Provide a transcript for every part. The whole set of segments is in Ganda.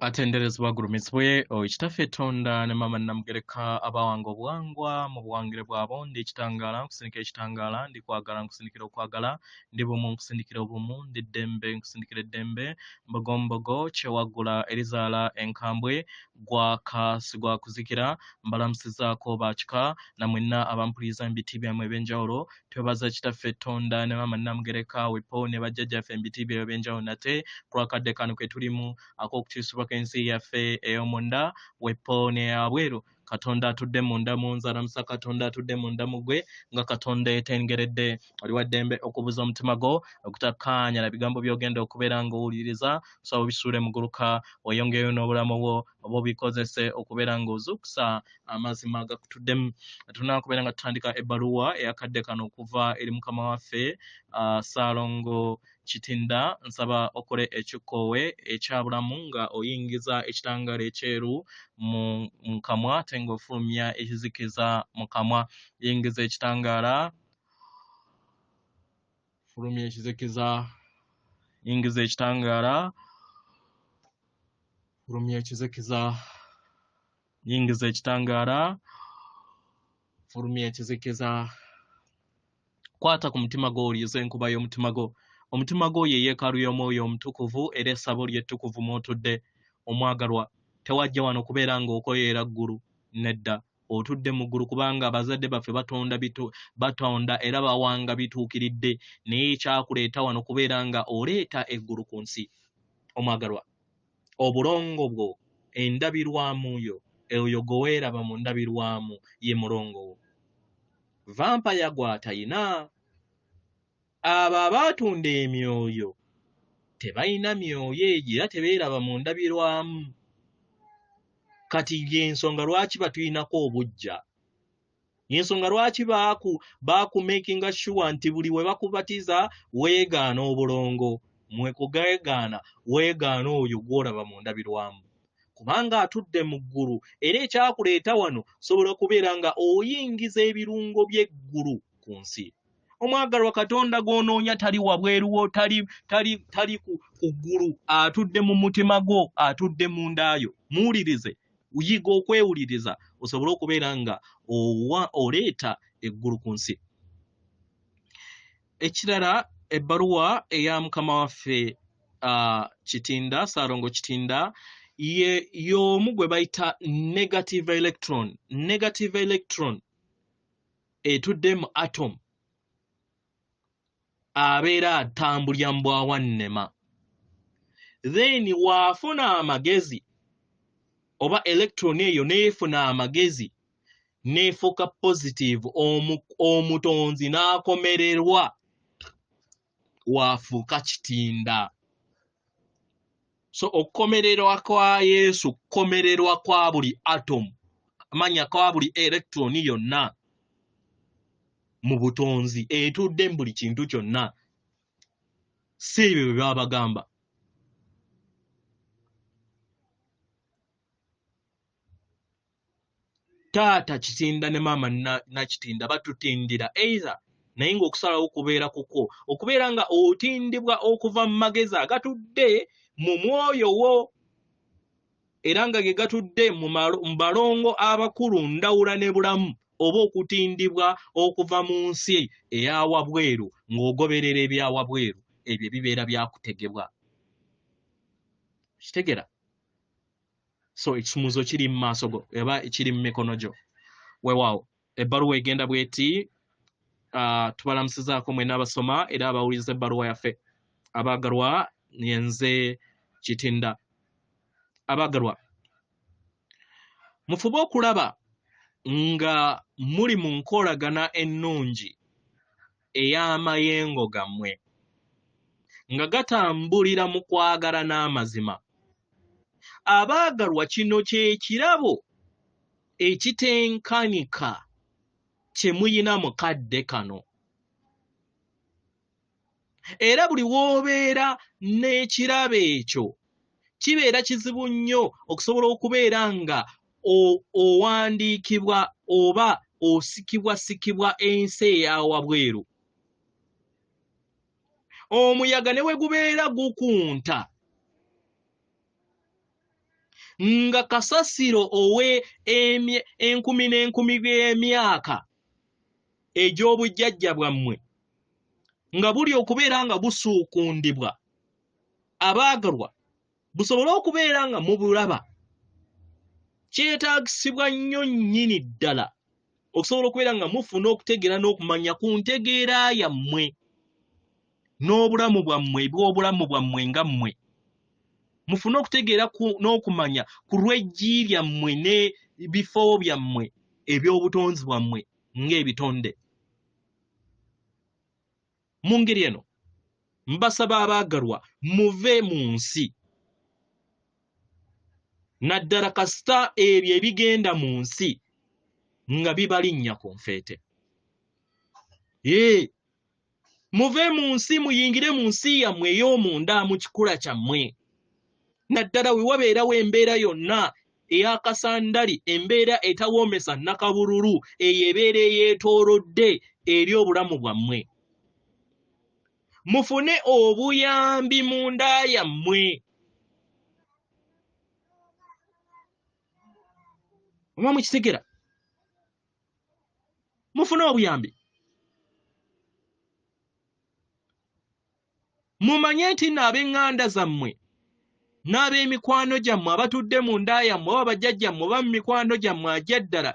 Atenderezebwa gulumizibwe ekitaffe Tonda ne Maama Namugereka abawanga obuwangwa mu buwangire bwabo ndi ekitangaala nkusindikira ekitangaala ndi kwagala nkusindikira okwagala ndi bumu nkusindikira obumu ndi ddembe nkusindikira eddembe mbogombogo kyewaggula erizaala enkambwe gwaka sigwa kuzikira mbalamusizaako baakika na mwenna abampuliriza mu biti byammwe ebyenjawulo twebaza kitaffe Tonda ne Maama Namugereka wepo ne bajjajjaffe mu biti byammwe ebyenjawulo nate ku lwakadde kano ke tulimu ak'okukyusibwa ensi yaffe ey'omunda wepo ne abweru Katonda atudde munda mu nze alamusa Katonda atudde munda mu gwe nga Katonda yetengeredde oli wa ddembe okubuza omutima gwo okutakkaanya na bigambo by'ogenda okubeera ng'owuliriza so bisuule muguluka oyongeyo n'obulamu bwo oba obikozese okubeera ng'ozuukusa amazima agakutuddemu tunakubeera nga tutandika ebbaluwa eyakadde kano okuva eri mukama waffe Ssaalongo Kitinda nsaba okole ekikoowe ekyabulamu nga oyingiza ekitangaala ekyeru mu kamwa ate ng'ofulumya ekizikiza mu kamwa yingiza ekitangaala fulumya ekizikiza yingiza ekitangaala fulumya ekizikiza yingiza ekitangaala fulumya ekizikiza kwata ku mutima gwo owulirize enkuba y'omutima gwo omutima gwo ye yeekaalu y'omwoyo omutukuvu era essabo ly'ettukuvu mw'otudde omwagalwa tewajja wano kubeera ng'okoyeera ggulu nedda otudde mu ggulu kubanga abazadde baffe batonda era bawanga bituukiridde naye ekyakuleeta wano kubeera nga oleeta eggulu ku nsi omwagalwa obulongo bwo endabirwamu yo eyo gwe weeraba mu ndabirwamu ye mulongo wo vampaya gw'atayina abo abaatunda emyoyo tebalina myoyo egyo era tebeeraba mu ndabirwamu kati y'ensonga lwaki batuyinako obujja y'ensonga lwaki baakumakinga sure nti buli we bakubatiza weegaana obulongo mwe kugeegaana weegaana oyo gw'olaba mu ndabirwamu kubanga atudde mu ggulu era ekyakuleeta wano sobola okubeera nga oyingiza ebirungo by'eggulu ku nsi omwagalwa Katonda gw'onoonya tali wabweru wo tali ku ggulu atudde mu mutima gwo atudde mu ndaayo muwulirize uyiga okwewuliriza osobole okubeera nga oleeta eggulu ku nsi ekirala ebbaluwa eya mukama waffe Kitinda Ssaalongo Kitinda y'omu gwe bayita negative electron etudde mu atom abeera atambulya mu bwawannema then waafuna amagezi oba electron eyo neefuna amagezi neefuuka positive omutonzi n'akomererwa waafuuka Kitinda so okukomererwa kwa Yesu kukomererwa kwa buli atom amanya kwa buli electron yonna mu butonzi etudde mu buli kintu kyonna si ebyo bye babagamba taata Kitinda ne maama Nakitinda batutindira either naye ng'okusalawo kubeera kuko okubeera nga otindibwa okuva mu magezi agatudde mu mwoyo wo era nga ge gatudde mu balongo abakulu ndawula ne bulamu oba okutindibwa okuva mu nsi eya wabweru ng'ogoberera ebya wabweru ebyo bibeera byakutegebwa kitegera so ekisumuzo kiri mu maaso go eba ekiri mu mikono gyo weewaawo ebbaluwa egenda bweti tubalamusizaako mwenna abasoma era abawuliriza ebbaluwa yaffe abaagalwa nze Kitinda abaagalwa mufube okulaba nga muli mu nkolagana ennungi ey'amayengo gammwe nga gatambulira mu kwagala n'amazima abaagalwa kino kye kirabo ekitenkanika kye muyina mu kadde kano era buli w'obeera n'ekirabo ekyo kibeera kizibu nnyo okusobola okubeera nga owandiikibwa oba osikibwa ensi eya wabweru omuyaga ne we gubeera gukunta nga kasasiro owe enkumi n'enkumi by'emyaka egy'obujjajja bwammwe nga buli okubeera nga busuukundibwa abaagalwa busobole okubeera nga mubulaba kyetaagisibwa nnyo nnyini ddala okusobola okubeera nga mufuna okutegeera n'okumanya ku ntegeera yammwe n'obulamu bwammwe eby'obulamu bwammwe nga mmwe mufune okutegeera n'okumanya ku lw'eggi lyammwe n'ebifo byammwe eby'obutonzi bwammwe ng'ebitonde. Mu ngeri eno mbasaba abaagalwa muve mu nsi naddala kasita ebyo ebigenda mu nsi nga bibalinnya ku nfeete. Muve mu nsi muyingire mu nsi yammwe ey'omunda mu kikula kyammwe naddala we wabeerawo embeera yonna ey'akasandali, embeera etawoomesa nnakabululu eyo ebeera eyeetoolodde eri obulamu bwammwe. Mufune obuyambi mu nda yammwe. Oba mukitegera? Mufune obuyambi. Mumanye nti n'ab'eŋŋanda zammwe n'ab'emikwano gyammwe abatudde mu nda yammwe oba bajjajjammwe oba mu mikwano gyammwe agy'eddala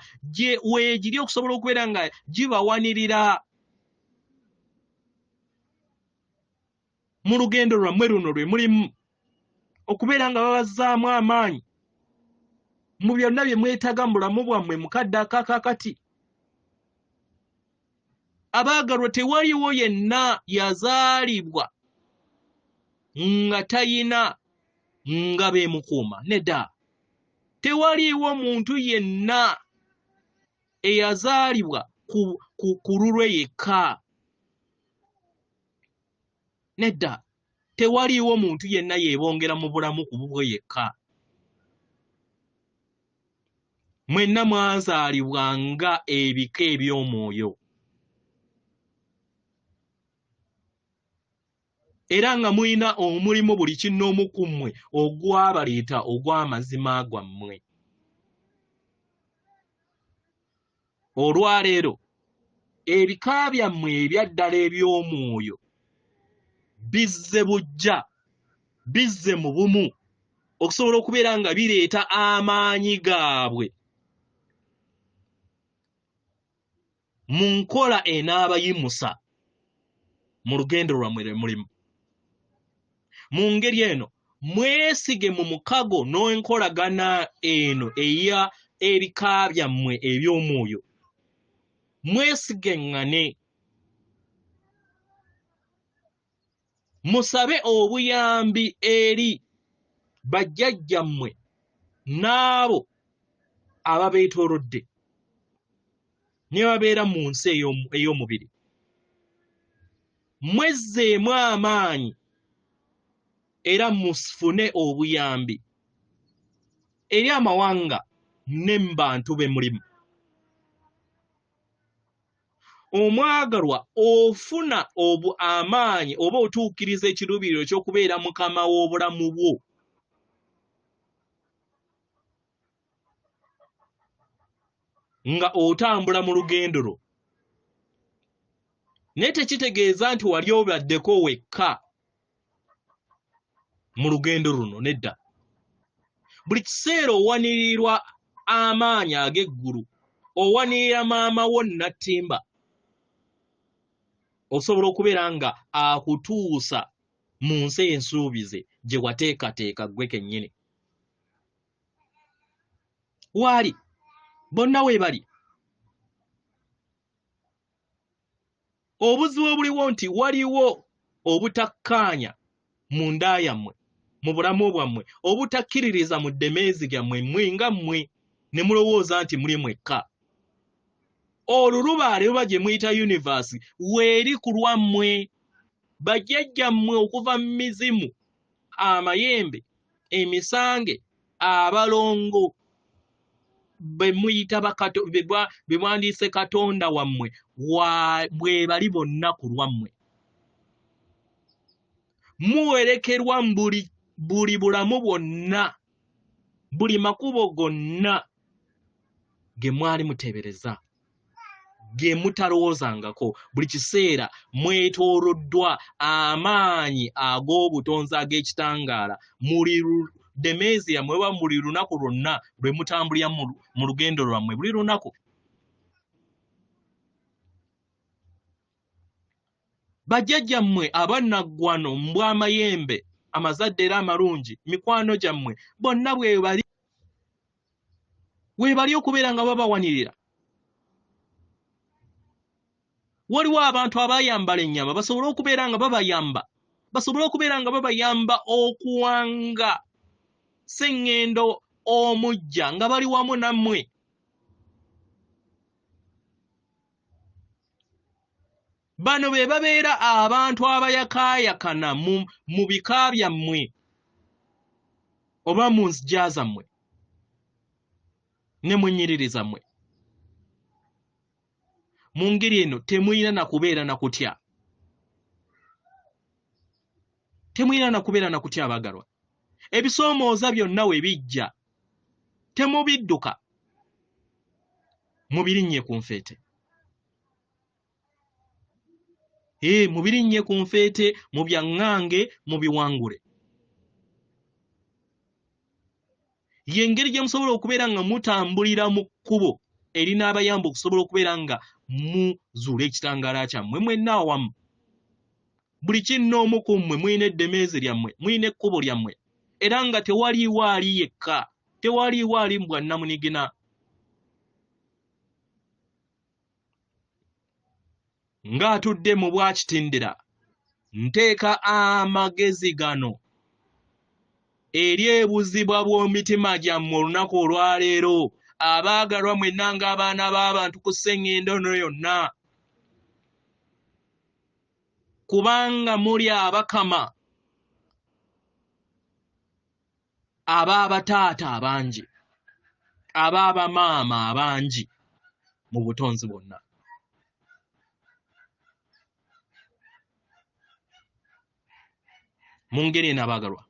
weegiri okusobola okubeera nga gibawanirira mu lugendo lwammwe luno lwe mulimu okubeera nga babazzaamu amaanyi mu byonna bye mwetaaga mu bulamu bwammwe mu kadde akaakakati. Abaagalwa, tewaliwo yenna yazaalibwa nga tayina nga beemukuuma. Nedda, tewaliiwo muntu yenna eyazaalibwa ku lulwe yekka. Nedda, tewaliiwo muntu yenna yeebongera mu bulamu ku bubwe yekka. Mwenna mwazaalibwa nga ebika eby'omwoyo. Era nga mulina omulimu buli kinnoomu ku mmwe ogwabaleeta ogw'amazima gwammwe. Olwaleero ebika byammwe ebyaddala eby'omwoyo bizze bujja, bizze mu bumu okusobola okubeera nga bireeta amaanyi gaabwe mu nkola enaabayimusa mu lugendo lwammwe lwe mulimu. Mu ngeri eno mwesige mu mukago n'enkolagana eno eya ebika byammwe eby'omwoyo. Mwesigeŋŋane, musabe obuyambi eri bajjajjammwe n'abo ababeetoolodde ne babeera mu nsi ey'omubiri. Mwezzeemu amaanyi era mufune obuyambi eri amawanga ne mu bantu be mulimu. Omwagalwa, ofuna amaanyi oba otuukiriza ekiruubiririro ky'okubeera mukama w'obulamu bwo. Nga otambula mu lugendo lwo. Naye tekitegeeza nti wali obaddeko wekka mu lugendo luno, nedda. Buli kiseera owanirirwa amaanyi ag'eggulu, owanirira maama wo Nattimba osobola okubeera nga akutuusa mu nsi ensuubize gye wateekateeka ggwe kennyini. Waali bonna we bali. Obuzibu obuliwo nti waliwo obutakkaanya mu nda yammwe, mu bulamu bwammwe, obutakkiririza mu ddemeezi lyammwe mmwe nga mmwe ne mulowooza nti muli mwekka. Olulubaale luba gye muyita yunivasi weeri ku lwammwe. Bajjajjammwe okuva mu mizimu, amayembe, emisange, abalongo be muyita be mwandiise Katonda wammwe bwe bali bonna ku lwammwe. Muwerekerwa mu buli bulamu bwonna buli makubo gonna ge mwali mutebereza ge mutalowoozangako buli kiseera mwetooloddwa amaanyi ag'obutonzi ag'ekitangaala muli demeezi yammwe oba buli lunaku lwonna lwe mutambulira mu lugendo lwammwe buli lunaku. Bajjajjammwe abannaggwano mbw'amayembe amazadde era amalungi mikwano gyammwe bonna weebali okubeera nga babawanirira. Waliwo abantu abayambala ennyama basobole okubeera nga babayamba okuwanga sseŋŋendo omujja nga bali wamu nammwe. Bano be babeera abantu abayakaayakana mu bika byammwe oba mu nzija zammwe ne mu nnyiriri zammwe. Mu ngeri eno temulina na kubeera na kutya. Temulina na kubeera na kutya abaagalwa. Ebisoomooza byonna we bijja temubidduka, mubirinnye ku nfeete. Mubirinnye ku nfeete, mubyaŋŋange, mubiwangule. Y'engeri gye musobola okubeera nga mutambulira mu kkubo erina abayamba okusobola okubeera nga muzuula ekitangaala kyammwe mwenna awamu. Buli kinnoomu ku mmwe mulina eddemeezi lyammwe, mulina ekkubo lyammwe, era nga tewaliiwo ali yekka, tewaliiwo ali mbwa nnamunigina. Ng'atudde mu bwakitindira, nteeka amagezi gano eri ebuzibwa bw'omitima gyammwe olunaku olwaleero, abaagalwa mwenna ng'abaana b'abantu ku sseŋŋendo yonna, kubanga muli abakama ab'abataata abangi, ab'abamaama abangi mu butonzi bwonna. Mu ngeri eno abaagalwa,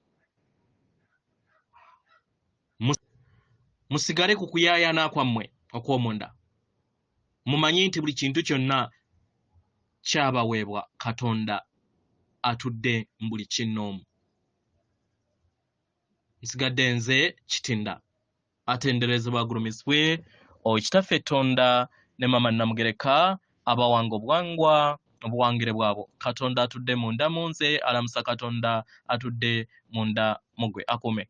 musigale ku kuyaayaana kwammwe okw'omunda. Mumanye nti buli kintu kyonna kyabaweebwa Katonda atudde mu buli kinnoomu. Nsigadde nze Kitinda, atenderezebwa agulumizibwe Kitaffe Tonda ne Maama Namugereka abawanga obwangwa obuwangire bwabo. Katonda atudde munda mu nze, alamusa Katonda atudde munda mu ggwe. Akuume.